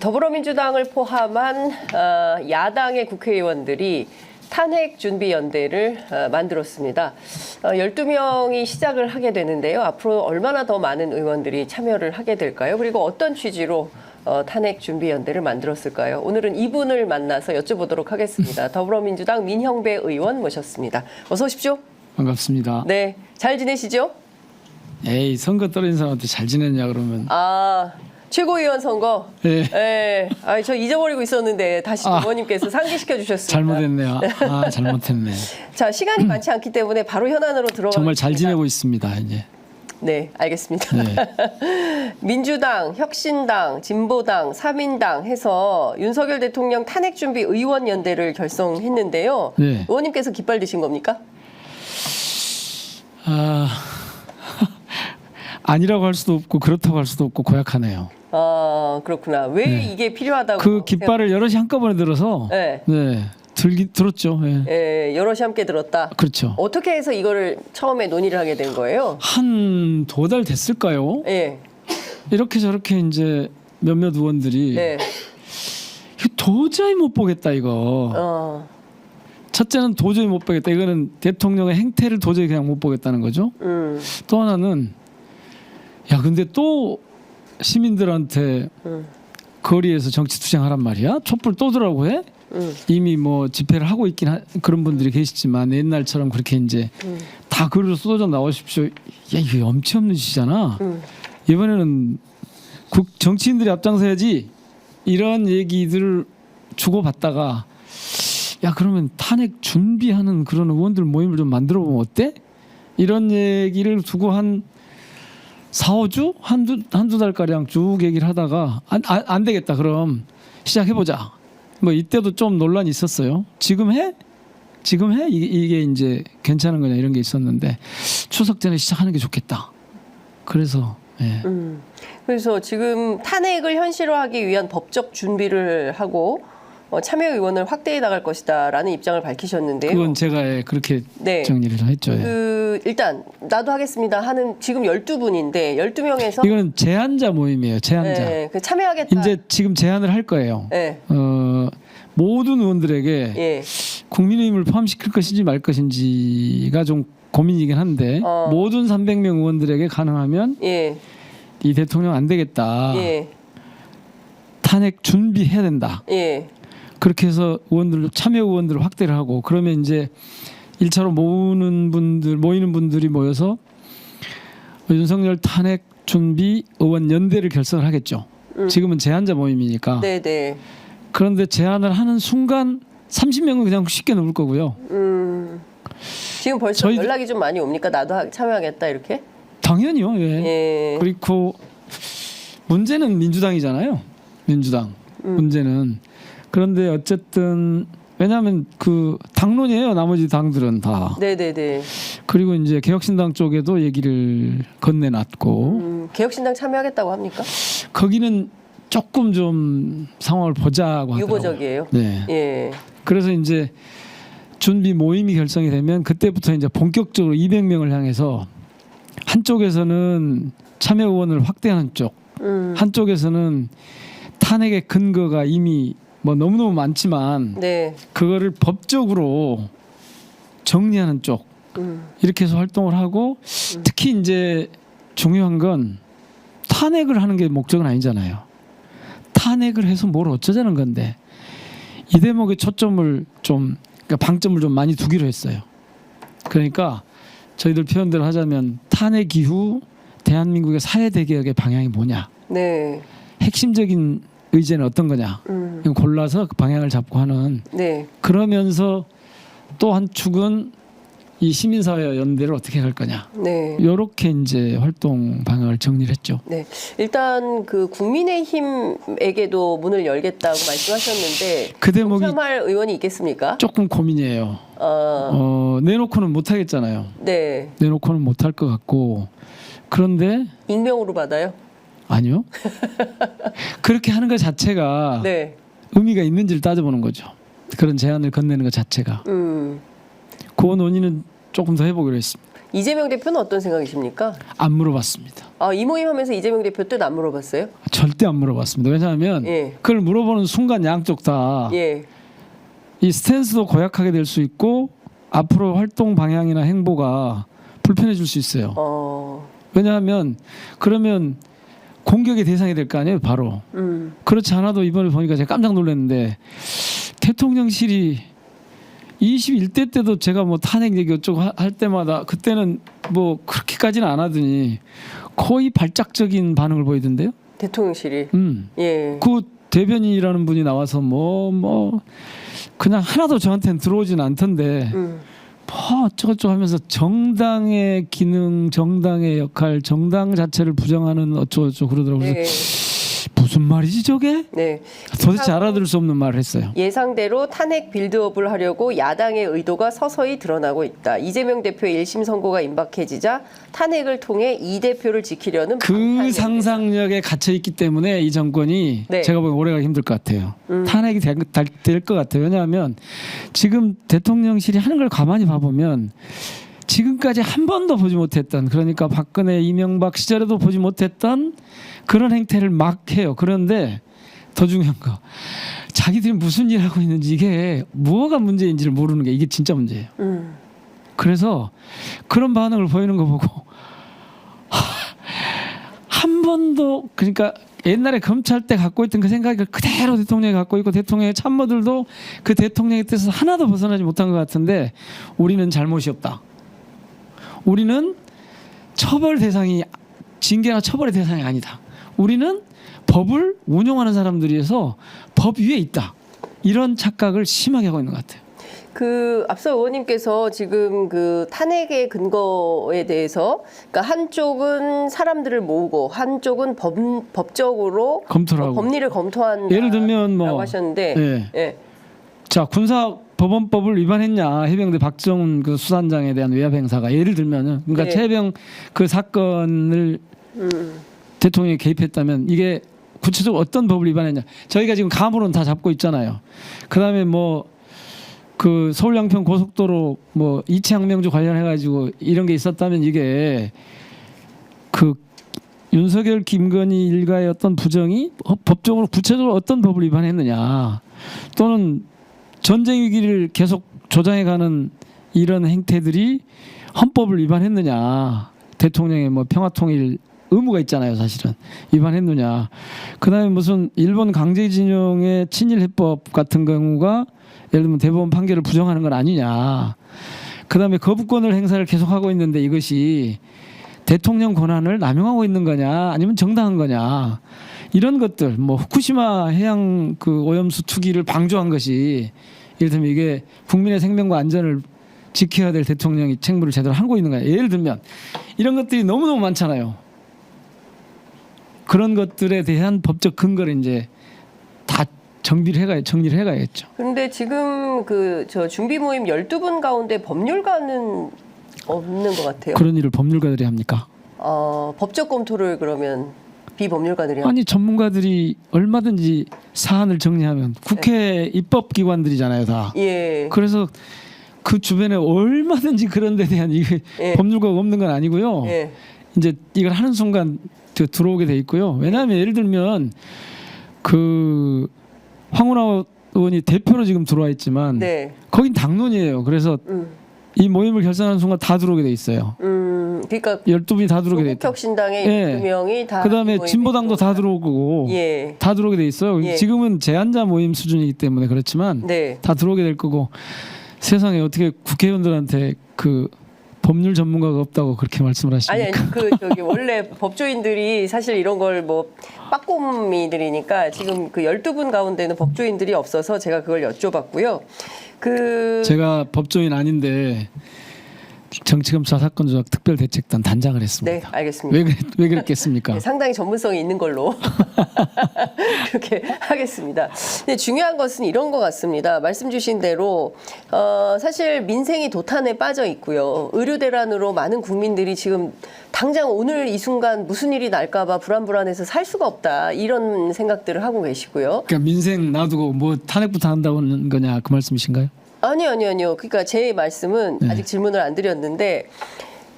더불어민주당을 포함한 야당의 국회의원들이 탄핵준비연대를 만들었습니다. 12명이 시작을 하게 되는데요. 앞으로 얼마나 더 많은 의원들이 참여를 하게 될까요? 그리고 어떤 취지로 탄핵준비연대를 만들었을까요? 오늘은 이분을 만나서 여쭤보도록 하겠습니다. 더불어민주당 민형배 의원 모셨습니다. 어서 오십시오. 반갑습니다. 네, 잘 지내시죠? 에이, 선거 떨어진 사람한테 잘 지냈냐 그러면. 최고위원 선거. 예. 네. 저 잊어버리고 있었는데 다시 의원님께서 상기시켜 주셨습니다. 잘못했네요. 잘못했네. 자, 시간이 많지 않기 때문에 바로 현안으로 들어가겠습니다. 정말 잘 지내고 있습니다, 이제. 네, 알겠습니다. 네. 민주당, 혁신당, 진보당, 사민당 해서 윤석열 대통령 탄핵준비 의원연대를 결성했는데요. 네. 의원님께서 깃발드신 겁니까? 아니라고 할 수도 없고 그렇다고 할 수도 없고 고약하네요. 그렇구나. 왜 네. 이게 필요하다고? 그 깃발을 여럿이 한꺼번에 들어서 네. 들었죠. 예. 예, 여럿이 함께 들었다. 그렇죠. 어떻게 해서 이거를 처음에 논의를 하게 된 거예요? 한 2달 됐을까요? 예. 이렇게 저렇게 이제 몇몇 의원들이 네. 이거 도저히 못 보겠다 이거. 첫째는 도저히 못 보겠다. 이거는 대통령의 행태를 도저히 그냥 못 보겠다는 거죠. 또 하나는 야 근데 또 시민들한테 거리에서 정치 투쟁하란 말이야? 촛불 또 들라고 해? 이미 뭐 집회를 하고 있긴 그런 분들이 계시지만 옛날처럼 그렇게 이제 다 그리로 쏟아져 나오십시오. 야 이거 염치 없는 짓이잖아. 이번에는 정치인들이 앞장서야지. 이런 얘기들을 주고받다가 야 그러면 탄핵 준비하는 그런 의원들 모임을 좀 만들어 보면 어때? 이런 얘기를 두고 한 4, 5주? 한두 달가량 쭉 얘기를 하다가 안 되겠다. 그럼 시작해보자. 뭐 이때도 좀 논란이 있었어요. 지금 해? 지금 해? 이게 이제 괜찮은 거냐 이런 게 있었는데 추석 전에 시작하는 게 좋겠다. 그래서 예. 그래서 지금 탄핵을 현실화하기 위한 법적 준비를 하고 참여 의원을 확대해 나갈 것이다라는 입장을 밝히셨는데요. 그건 제가 그렇게 네. 정리를 했죠. 일단 나도 하겠습니다 하는 지금 12분인데 12명에서 이거는 제안자 모임이에요. 제안자. 네, 참여하겠다. 이제 지금 제안을 할 거예요. 네. 모든 의원들에게 예. 국민의힘을 포함시킬 것인지 말 것인지가 좀 고민이긴 한데 모든 300명 의원들에게 가능하면 예. 이 대통령 안 되겠다. 예. 탄핵 준비해야 된다. 예. 그렇게 해서 참여 의원들을 확대를 하고 그러면 이제 1차로 모이는 분들이 모여서 윤석열 탄핵 준비 의원 연대를 결성을 하겠죠. 지금은 제안자 모임이니까. 네네. 그런데 제안을 하는 순간 30명은 그냥 쉽게 넘을 거고요. 지금 벌써 연락이 좀 많이 옵니까? 나도 참여하겠다 이렇게? 당연히요. 예. 예. 그리고 문제는 민주당이잖아요. 민주당 문제는. 그런데 어쨌든 왜냐하면 그 당론이에요. 나머지 당들은 다. 네네네. 그리고 이제 개혁신당 쪽에도 얘기를 건네놨고. 개혁신당 참여하겠다고 합니까? 거기는 조금 좀 상황을 보자고 하더라고요. 유보적이에요. 네. 예. 그래서 이제 준비 모임이 결성이 되면 그때부터 이제 본격적으로 200명을 향해서 한쪽에서는 참여 의원을 확대하는 쪽, 한쪽에서는 탄핵의 근거가 이미 뭐 너무너무 많지만 네. 그거를 법적으로 정리하는 쪽 이렇게 해서 활동을 하고 특히 이제 중요한 건 탄핵을 하는 게 목적은 아니잖아요. 탄핵을 해서 뭘 어쩌자는 건데 이 대목에 초점을 좀 그러니까 방점을 좀 많이 두기로 했어요. 그러니까 저희들 표현대로 하자면 탄핵 이후 대한민국의 사회대개혁의 방향이 뭐냐. 네. 핵심적인 의제는 어떤 거냐. 이거 골라서 그 방향을 잡고 하는. 네. 그러면서 또 한 축은 이 시민사회 연대를 어떻게 할 거냐. 네. 이렇게 이제 활동 방향을 정리를 했죠. 네. 일단 그 국민의힘에게도 문을 열겠다고 말씀하셨는데 그 대목이 참여할 의원이 있겠습니까? 조금 고민이에요. 내놓고는 못 하겠잖아요. 네. 내놓고는 못 할 것 같고. 그런데 익명으로 받아요? 아니요. 그렇게 하는 것 자체가 네. 의미가 있는지를 따져보는 거죠. 그런 제안을 건네는 것 자체가. 그 논의는 조금 더 해보기로 했습니다. 이재명 대표는 어떤 생각이십니까? 안 물어봤습니다. 아, 이 모임 하면서 이재명 대표 뜻 안 물어봤어요? 절대 안 물어봤습니다. 왜냐하면 예. 그걸 물어보는 순간 양쪽 다 이 예. 스탠스도 고약하게 될 수 있고 앞으로 활동 방향이나 행보가 불편해질 수 있어요. 왜냐하면 그러면 공격의 대상이 될 거 아니에요, 바로. 그렇지 않아도 이번에 보니까 제가 깜짝 놀랐는데 대통령실이 21대 때도 제가 뭐 탄핵 얘기 어쩌고 할 때마다 그때는 뭐 그렇게까지는 안 하더니 거의 발작적인 반응을 보이던데요. 대통령실이. 예. 그 대변인이라는 분이 나와서 뭐 그냥 하나도 저한테는 들어오진 않던데 뭐 어쩌고저쩌고 하면서 정당의 기능, 정당의 역할, 정당 자체를 부정하는 어쩌고저쩌고 그러더라고요. 네. 무슨 말이지 저게? 네. 도대체 알아들을 수 없는 말을 했어요. 예상대로 탄핵 빌드업을 하려고 야당의 의도가 서서히 드러나고 있다. 이재명 대표의 1심 선고가 임박해지자 탄핵을 통해 이 대표를 지키려는 그 방탄 상상력에 갇혀 있기 때문에 이 정권이 네. 제가 보기엔 오래가 힘들 것 같아요. 탄핵이 될 것 같아요. 왜냐하면 지금 대통령실이 하는 걸 가만히 봐보면 지금까지 한 번도 보지 못했던, 그러니까 박근혜, 이명박 시절에도 보지 못했던 그런 행태를 막 해요. 그런데 더 중요한 거, 자기들이 무슨 일을 하고 있는지, 이게 뭐가 문제인지를 모르는 게 이게 진짜 문제예요. 그래서 그런 반응을 보이는 거 보고 한 번도, 그러니까 옛날에 검찰 때 갖고 있던 그 생각을 그대로 대통령이 갖고 있고 대통령의 참모들도 그 대통령의 뜻에서 하나도 벗어나지 못한 것 같은데 우리는 잘못이 없다. 우리는 처벌 대상이, 징계나 처벌의 대상이 아니다. 우리는 법을 운용하는 사람들이어서 법 위에 있다. 이런 착각을 심하게 하고 있는 것 같아요. 그 앞서 의원님께서 지금 그 탄핵의 근거에 대해서, 그러니까 한쪽은 사람들을 모으고 한쪽은 법적으로 검토를 하고. 법리를 검토한다. 예를 들면 뭐 하셨는데, 예. 예. 자, 군사법원법을 위반했냐, 해병대 박정훈 그 수산장에 대한 외압 행사가, 예를 들면은, 그러니까 네. 해병 그 사건을 대통령이 개입했다면 이게 구체적으로 어떤 법을 위반했냐, 저희가 지금 감으로는 다 잡고 있잖아요. 그다음에 뭐 그 서울 양평 고속도로 뭐 이채항명주 관련해 가지고 이런 게 있었다면 이게 그 윤석열 김건희 일가의 어떤 부정이 법적으로 구체적으로 어떤 법을 위반했느냐, 또는 전쟁 위기를 계속 조장해가는 이런 행태들이 헌법을 위반했느냐, 대통령의 뭐 평화통일 의무가 있잖아요, 사실은. 위반했느냐. 그다음에 무슨 일본 강제징용의 친일해법 같은 경우가 예를 들면 대법원 판결을 부정하는 건 아니냐. 그다음에 거부권을 행사를 계속하고 있는데 이것이 대통령 권한을 남용하고 있는 거냐, 아니면 정당한 거냐, 이런 것들, 뭐 후쿠시마 해양 그 오염수 투기를 방조한 것이, 이를테면 이게 국민의 생명과 안전을 지켜야 될 대통령이 책무를 제대로 하고 있는 거냐. 예를 들면 이런 것들이 너무너무 많잖아요. 그런 것들에 대한 법적 근거를 이제 다 정리를 해가야겠죠. 그런데 지금 그 저 준비 모임 12분 가운데 법률가는 없는 것 같아요. 그런 일을 법률가들이 합니까? 법적 검토를 그러면 비법률가들이 아니, 전문가들이 얼마든지 사안을 정리하면, 국회 입법기관들이잖아요, 다. 예. 그래서 그 주변에 얼마든지 그런 데 대한 이게 예. 법률가가 없는 건 아니고요. 예. 이제 이걸 하는 순간 들어오게 돼 있고요. 왜냐하면 예를 들면 그 황운하 의원이 대표로 지금 들어와 있지만 네. 거긴 당론이에요. 그래서 이 모임을 결산하는 순간 다 들어오게 돼 있어요. 그러니까 12분이 다 들어오게 돼 있다. 조국혁신당의 예. 12명이 다 그다음에 진보당도 다 들어오고 예. 다 들어오게 돼 있어요. 예. 지금은 제한자 모임 수준이기 때문에 그렇지만 네. 다 들어오게 될 거고, 세상에 어떻게 국회의원들한테 그 법률 전문가가 없다고 그렇게 말씀을 하십니까? 아니 그 저기 원래 법조인들이 사실 이런 걸 뭐 빠꼼이들이니까 지금 그 12분 가운데는 법조인들이 없어서 제가 그걸 여쭤봤고요. 제가 법조인 아닌데 정치검사 사건 조작 특별대책단 단장을 했습니다. 네, 알겠습니다. 왜 그랬겠습니까? 네, 상당히 전문성이 있는 걸로 그렇게 하겠습니다. 근데 중요한 것은 이런 것 같습니다. 말씀 주신 대로 사실 민생이 도탄에 빠져 있고요. 의료 대란으로 많은 국민들이 지금 당장 오늘 이 순간 무슨 일이 날까 봐 불안해서 살 수가 없다, 이런 생각들을 하고 계시고요. 그러니까 민생 놔두고 뭐 탄핵부터 한다는 거냐, 그 말씀이신가요? 아니요. 그러니까 제 말씀은 아직 질문을 안 드렸는데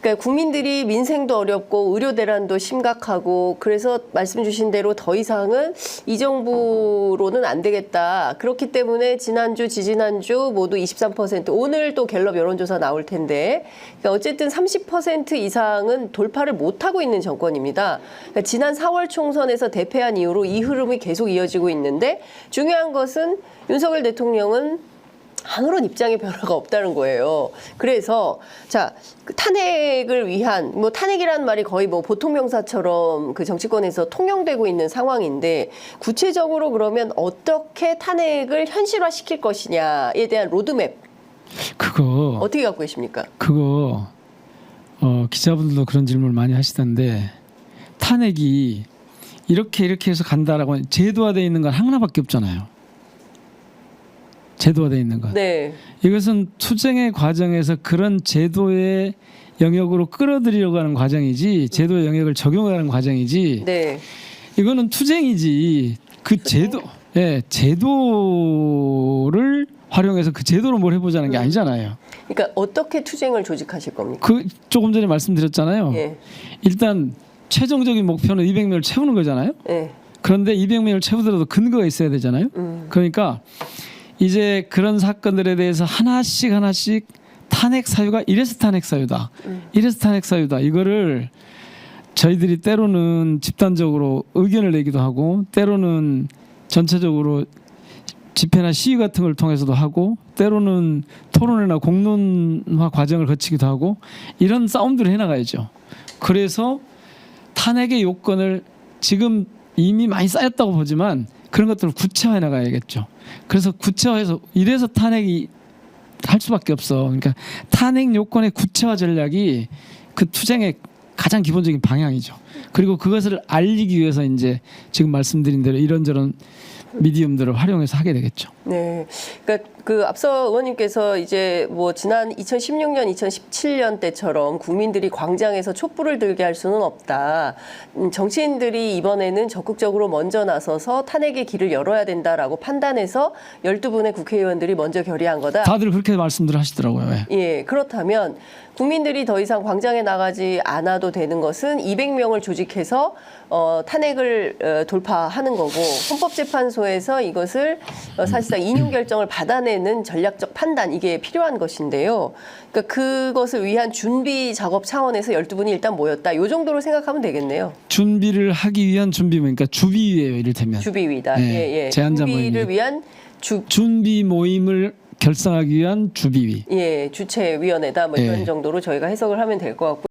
그러니까 국민들이 민생도 어렵고 의료 대란도 심각하고 그래서 말씀 주신 대로 더 이상은 이 정부로는 안 되겠다. 그렇기 때문에 지난주, 지지난주 모두 23%, 오늘 또 갤럽 여론조사 나올 텐데 그러니까 어쨌든 30% 이상은 돌파를 못하고 있는 정권입니다. 그러니까 지난 4월 총선에서 대패한 이후로 이 흐름이 계속 이어지고 있는데 중요한 것은 윤석열 대통령은 아무런 입장의 변화가 없다는 거예요. 그래서 자, 그 탄핵을 위한 뭐 탄핵이라는 말이 거의 뭐 보통 명사처럼 그 정치권에서 통용되고 있는 상황인데 구체적으로 그러면 어떻게 탄핵을 현실화시킬 것이냐에 대한 로드맵 그거 어떻게 갖고 계십니까? 그거 기자분들도 그런 질문을 많이 하시던데 탄핵이 이렇게 해서 간다라고 제도화되어 있는 건 하나밖에 없잖아요. 제도화되어 있는 것. 네. 이것은 투쟁의 과정에서 그런 제도의 영역으로 끌어들이려고 하는 과정이지 제도의 영역을 적용하는 과정이지 네. 이거는 투쟁이지 그 제도 제도를 활용해서 그 제도로 뭘 해보자는 게 아니잖아요. 그러니까 어떻게 투쟁을 조직하실 겁니까? 그 조금 전에 말씀드렸잖아요. 예. 일단 최종적인 목표는 200명을 채우는 거잖아요. 예. 그런데 200명을 채우더라도 근거가 있어야 되잖아요. 그러니까 이제 그런 사건들에 대해서 하나씩 탄핵 사유가 이래서 탄핵 사유다. 이래서 탄핵 사유다. 이거를 저희들이 때로는 집단적으로 의견을 내기도 하고 때로는 전체적으로 집회나 시위 같은 걸 통해서도 하고 때로는 토론회나 공론화 과정을 거치기도 하고 이런 싸움들을 해나가야죠. 그래서 탄핵의 요건을 지금 이미 많이 쌓였다고 보지만 그런 것들을 구체화해 나가야겠죠. 그래서 구체화해서 이래서 탄핵이 할 수밖에 없어. 그러니까 탄핵 요건의 구체화 전략이 그 투쟁의 가장 기본적인 방향이죠. 그리고 그것을 알리기 위해서 이제 지금 말씀드린 대로 이런저런 미디움들을 활용해서 하게 되겠죠. 네. 그러니까 그 앞서 의원님께서 이제 뭐 지난 2016년, 2017년 때처럼 국민들이 광장에서 촛불을 들게 할 수는 없다. 정치인들이 이번에는 적극적으로 먼저 나서서 탄핵의 길을 열어야 된다라고 판단해서 12분의 국회의원들이 먼저 결의한 거다. 다들 그렇게 말씀들 하시더라고요. 예. 예, 그렇다면 국민들이 더 이상 광장에 나가지 않아도 되는 것은 200명을 조직해서 탄핵을 돌파하는 거고 헌법재판소에서 이것을 사실상 인용 결정을 받아내는 전략적 판단 이게 필요한 것인데요. 그러니까 그것을 위한 준비 작업 차원에서 12분이 일단 모였다. 이 정도로 생각하면 되겠네요. 준비를 하기 위한 준비 그러니까 주비위예요. 이를테면. 주비위다. 예. 제안자 준비를 모임. 위한 준비 모임을 결성하기 위한 주비위. 주최위원회다. 뭐 이런 정도로 저희가 해석을 하면 될 것 같고.